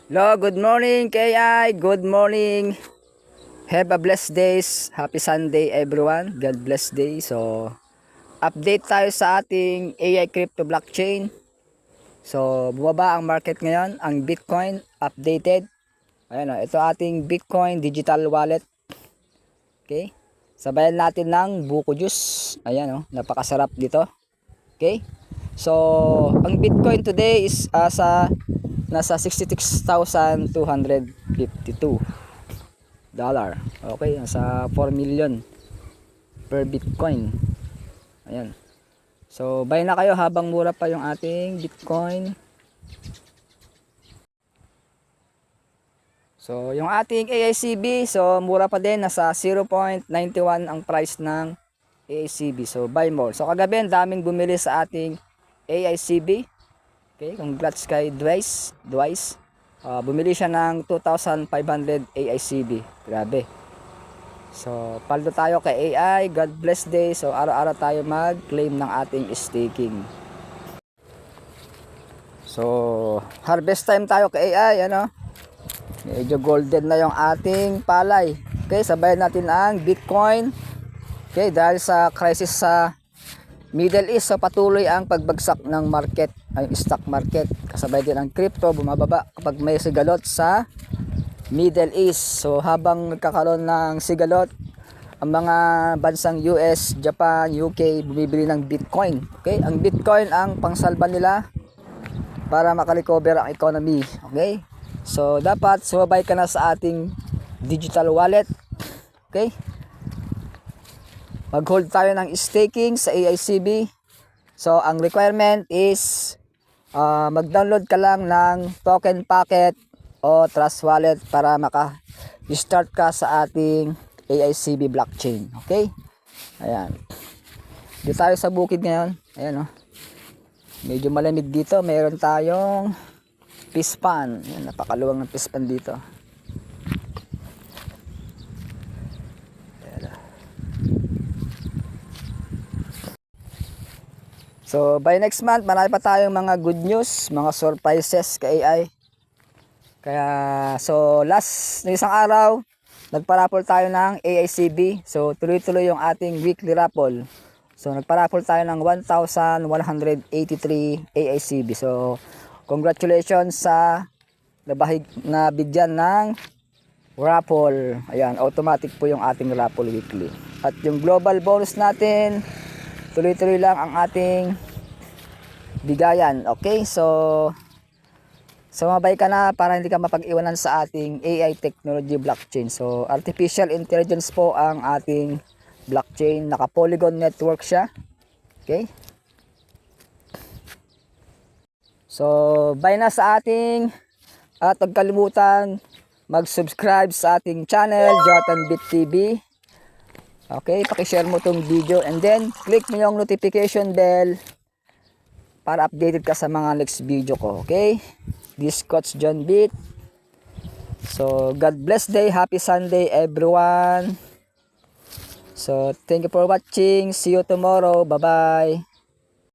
Hello, good morning KI, good morning. Have a blessed days. Happy Sunday everyone. God bless day. So, update tayo sa ating AI crypto blockchain. So, bumaba ang market ngayon, ang Bitcoin updated. Ayan o, ito ating Bitcoin digital wallet. Okay? Sabayan natin ng buko juice. Ayan o, napakasarap dito. Okay? So, ang Bitcoin today is nasa 66,252 dollar. Okay, nasa 4 million per Bitcoin. Ayan. So, buy na kayo habang mura pa yung ating Bitcoin. So, yung ating AICB, so mura pa din, nasa 0.91 ang price ng AICB. So, buy more. So, kagabi, daming bumili sa ating AICB. Okay, congrats kay Dwice. Bumili siya ng 2,500 AICB. Grabe. So, paldo tayo kay AI. God bless day. So, araw-araw tayo mag-claim ng ating staking. So, harvest time tayo kay AI. Ano? Medyo golden na yung ating palay. Okay, sabayan natin ang Bitcoin. Okay, dahil sa crisis sa Middle East, so patuloy ang pagbagsak ng market, ang stock market. Kasabay din ang crypto, bumababa kapag may sigalot sa Middle East. So habang nagkakaroon ng sigalot, ang mga bansang US, Japan, UK, bumibili ng Bitcoin. Okay? Ang Bitcoin ang pangsalba nila para makarecover ang economy. Okay? So dapat sumabay ka na sa ating digital wallet. Okay? Mag-hold tayo ng staking sa AICB. So, ang requirement is mag-download ka lang ng token packet o trust wallet para maka-start ka sa ating AICB blockchain. Okay? Ayan. Dito tayo sa bukid ngayon. Ayan o. Medyo malamig dito. Meron tayong pispan. Ayan, napakaluwang ng pispan dito. So, by next month, marami pa tayong mga good news, mga surprises kay AI. Kaya, so, na isang araw, nagpa-raffle tayo ng AICB. So, tuloy-tuloy yung ating weekly raffle. So, nagpa-raffle tayo ng 1,183 AICB. So, congratulations sa nabigyan ng raffle. Ayan, automatic po yung ating raffle weekly. At yung global bonus natin, tuloy-tuloy lang ang ating bigayan. Okay, so sumabay ka na para hindi ka mapag-iwanan sa ating AI technology blockchain. So artificial intelligence po ang ating blockchain, naka Polygon network siya. Okay, so bye na sa ating at huwag kalimutan mag-subscribe sa ating channel JonathanBit TV. Okay, paki-share mo tong video and then click mo yung notification bell para updated ka sa mga next video ko. Okay? This Coach John Bit. So, God bless day. Happy Sunday everyone. So, thank you for watching. See you tomorrow. Bye-bye.